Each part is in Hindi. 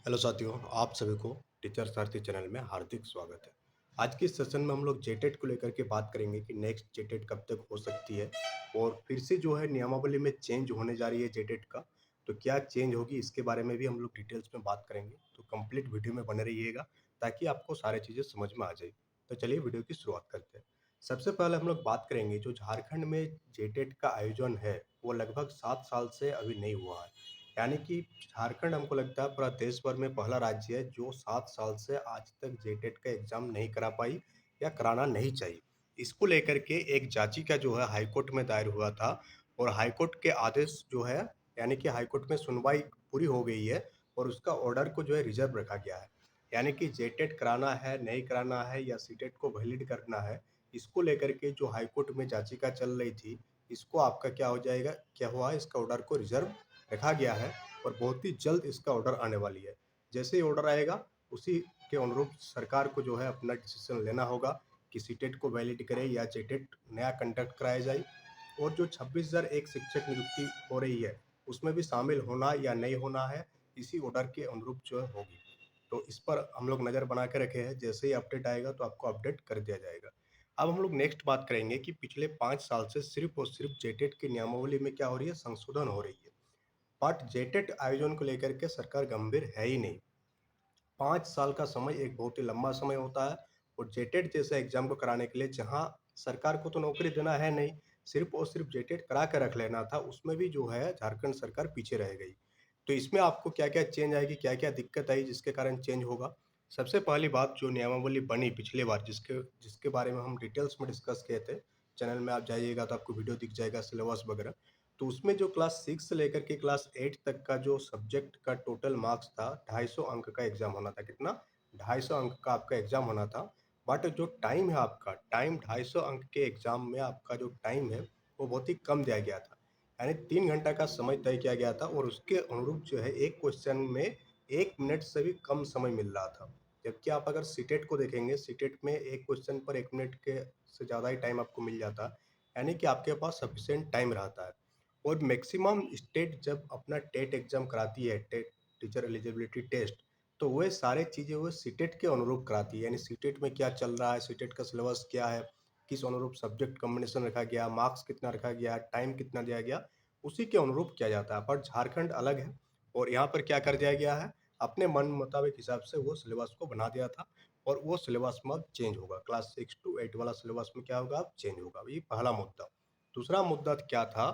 हेलो साथियों, आप सभी को टीचर सारथी चैनल में हार्दिक स्वागत है। आज के इस सेशन में हम लोग जेटेट को लेकर के बात करेंगे कि नेक्स्ट जेटेट कब तक हो सकती है और फिर से जो है नियमावली में चेंज होने जा रही है जेटेट का। तो क्या चेंज होगी इसके बारे में भी हम लोग डिटेल्स में बात करेंगे। तो कंप्लीट वीडियो में बने रहिएगा ताकि आपको सारी चीज़ें समझ में आ जाए। तो चलिए वीडियो की शुरुआत करते हैं। सबसे पहले हम लोग बात करेंगे जो झारखंड में जेटेट का आयोजन है वो लगभग 7 साल से अभी नहीं हुआ है। यानी कि झारखंड हमको लगता है पूरा देश भर में पहला राज्य है जो 7 साल से आज तक जेटेट का एग्जाम नहीं करा पाई या कराना नहीं चाहिए। इसको लेकर के एक याचिका जो है हाईकोर्ट में दायर हुआ था और हाईकोर्ट के आदेश जो है यानी कि हाईकोर्ट में सुनवाई पूरी हो गई है और उसका ऑर्डर को जो है रिजर्व रखा गया है। यानी कि जेटेट कराना है नहीं कराना है या सीटेट को वैलिड करना है, इसको लेकर के जो हाईकोर्ट में याचिका चल रही थी, इसको आपका क्या हो जाएगा, क्या हुआ है, इसका ऑर्डर को रिजर्व रखा गया है और बहुत ही जल्द इसका ऑर्डर आने वाली है। जैसे ही ऑर्डर आएगा उसी के अनुरूप सरकार को जो है अपना डिसीजन लेना होगा कि सीटेट को वैलिड करे या जेटेट नया कंडक्ट कराया जाए। और जो 26,001 शिक्षक नियुक्ति हो रही है उसमें भी शामिल होना या नहीं होना है, इसी ऑर्डर के अनुरूप जो है होगी। तो इस पर हम लोग नज़र बना के रखे हैं, जैसे ही अपडेट आएगा तो आपको अपडेट कर दिया जाएगा। अब हम लोग नेक्स्ट बात करेंगे कि पिछले 5 साल से सिर्फ और सिर्फ जेटेट की नियमावली में क्या हो रही है, संशोधन हो रही है। बट जेटेट आयोजन को लेकर के सरकार गंभीर है ही नहीं। 5 साल का समय एक बहुत ही लंबा समय होता है और जेटेट जैसे एग्जाम को कराने के लिए जहां सरकार को तो नौकरी देना है नहीं, सिर्फ और सिर्फ जेटेट करा के रख लेना था, उसमें भी जो है झारखंड सरकार पीछे रह गई। तो इसमें आपको क्या क्या चेंज आएगी, क्या क्या दिक्कत आई जिसके कारण चेंज होगा। सबसे पहली बात, जो नियमावली बनी पिछली बार जिसके जिसके बारे में हम डिटेल्स में डिस्कस किए थे, चैनल में आप जाइएगा तो आपको वीडियो दिख जाएगा सिलेबस वगैरह। तो उसमें जो क्लास 6 से लेकर के क्लास 8 तक का जो सब्जेक्ट का टोटल मार्क्स था, 250 अंक का एग्जाम होना था। कितना? 250 अंक का आपका एग्जाम होना था। बट जो टाइम है आपका, टाइम 250 अंक के एग्जाम में आपका जो टाइम है वो बहुत ही कम दिया गया था। यानी 3 घंटा का समय तय किया गया था और उसके अनुरूप जो है एक क्वेश्चन में 1 मिनट से भी कम समय मिल रहा था। जबकि आप अगर सीटेट को देखेंगे, सीटेट में एक क्वेश्चन पर 1 मिनट के से ज़्यादा ही टाइम आपको मिल जाता है। यानी कि आपके पास सफिशिएंट टाइम रहता है। और मैक्सिमम स्टेट जब अपना टेट एग्जाम कराती है, टेट टीचर एलिजिबिलिटी टेस्ट, तो वह सारे चीज़ें वो सीटेट के अनुरूप कराती है। यानी सीटेट में क्या चल रहा है, सीटेट का सिलेबस क्या है, किस अनुरूप सब्जेक्ट कॉम्बिनेशन रखा गया, मार्क्स कितना रखा गया, टाइम कितना दिया गया, उसी के अनुरूप किया जाता है। बट झारखंड अलग है और यहाँ पर क्या कर दिया गया है, अपने मन मुताबिक हिसाब से वो सिलेबस को बना दिया था और वो सिलेबस में अब चेंज होगा। क्लास 6 to 8 वाला सिलेबस में क्या होगा, अब चेंज होगा। ये पहला मुद्दा। दूसरा मुद्दा क्या था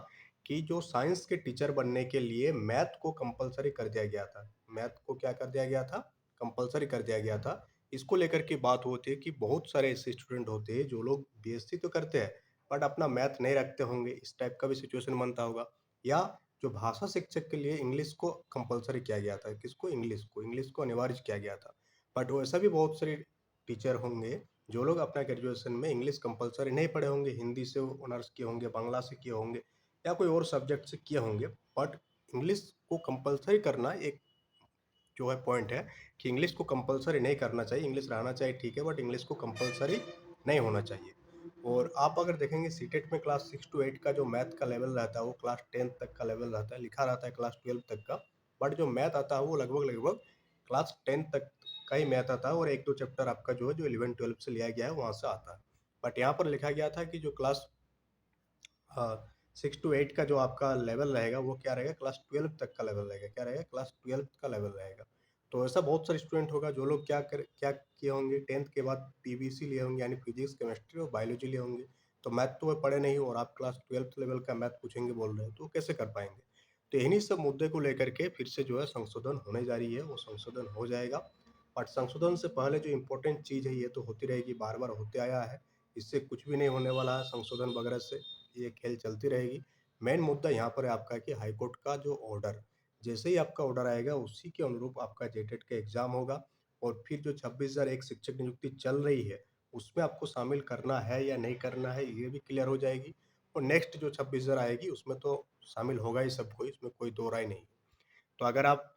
कि जो साइंस के टीचर बनने के लिए मैथ को कंपलसरी कर दिया गया था। मैथ को क्या कर दिया गया था, कंपलसरी कर दिया गया था। इसको लेकर के बात होती है कि बहुत सारे ऐसे स्टूडेंट होते हैं जो लोग बीएससी तो करते हैं बट अपना मैथ नहीं रखते होंगे, इस टाइप का भी सिचुएशन बनता होगा। या जो भाषा शिक्षक के लिए इंग्लिश को कंपलसरी किया गया था, किसको, इंग्लिश को अनिवार्य किया गया था। बट वैसा भी बहुत सारे टीचर होंगे जो लोग अपना ग्रेजुएशन में इंग्लिश कंपलसरी नहीं पढ़े होंगे, हिंदी से ऑनर्स किए होंगे, बांग्ला से किए होंगे या कोई और सब्जेक्ट से किए होंगे। बट इंग्लिश को कंपलसरी करना एक जो है पॉइंट है कि इंग्लिश को कंपलसरी नहीं करना चाहिए। इंग्लिश रहना चाहिए ठीक है, बट इंग्लिश को कंपलसरी नहीं होना चाहिए। और आप अगर देखेंगे सीटेट में क्लास 6 to 8 का जो मैथ का लेवल रहता है वो क्लास 10 तक का लेवल रहता है, लिखा रहता है क्लास 12 तक का। बट जो मैथ आता है वो लगभग लगभग क्लास 10 तक का ही मैथ आता है और एक दो चैप्टर आपका जो है जो 11 12 से लिया गया है वहाँ से आता है। बट यहाँ पर लिखा गया था कि जो क्लास हाँ, 6 to 8 का जो आपका लेवल रहेगा वो क्या रहेगा, क्लास 12 तक का लेवल रहेगा। क्या रहेगा, क्लास 12 का लेवल रहेगा। तो ऐसा बहुत सारे स्टूडेंट होगा जो लोग क्या किए होंगे, 10th के बाद पीवीसी लिए होंगे यानी फिजिक्स, केमिस्ट्री और बायोलॉजी लिए होंगे। तो मैथ तो वो पढ़े नहीं और आप क्लास 12th लेवल का मैथ पूछेंगे बोल रहे हैं, तो वो कैसे कर पाएंगे। तो इन्हीं सब मुद्दे को लेकर के फिर से जो है संशोधन होने जा रही है, वो संशोधन हो जाएगा। बट संशोधन से पहले जो इम्पोर्टेंट चीज़ है ये तो होती रहेगी, बार बार होते आया है, इससे कुछ भी नहीं होने वाला है संशोधन वगैरह से, ये खेल चलती रहेगी। मेन मुद्दा यहाँ पर है आपका कि हाई कोर्ट का जो ऑर्डर, जैसे ही आपका ऑर्डर आएगा उसी के अनुरूप आपका जेटेट का एग्जाम होगा और फिर जो 26,001 शिक्षक नियुक्ति चल रही है उसमें आपको शामिल करना है या नहीं करना है ये भी क्लियर हो जाएगी। और नेक्स्ट जो 26,000 आएगी उसमें तो शामिल होगा ही सबको, इसमें कोई दो राय नहीं। तो अगर आप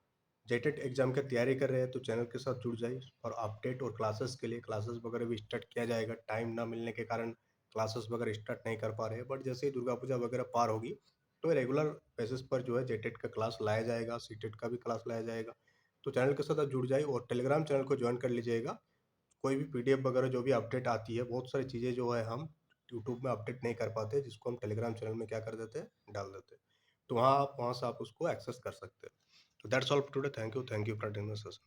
जेटेट एग्जाम की तैयारी कर रहे हैं तो चैनल के साथ जुड़ जाइए और अपडेट और क्लासेस के लिए क्लासेस वगैरह भी स्टार्ट किया जाएगा। टाइम ना मिलने के कारण क्लासेस वगैरह स्टार्ट नहीं कर पा रहे हैं, बट जैसे ही दुर्गा पूजा वगैरह पार होगी तो रेगुलर बेसिस पर जो है जेटेट का क्लास लाया जाएगा, सीटेट का भी क्लास लाया जाएगा। तो चैनल के साथ आप जुड़ जाइए और टेलीग्राम चैनल को ज्वाइन कर लीजिएगा। कोई भी पीडीएफ वगैरह जो भी अपडेट आती है, बहुत सारी चीज़ें जो है हम यूट्यूब में अपडेट नहीं कर पाते, जिसको हम टेलीग्राम चैनल में क्या कर देते हैं, डाल देते हैं। तो वहाँ से आप उसको एक्सेस कर सकते हैं। तो that's all for today. Thank you for attending the session.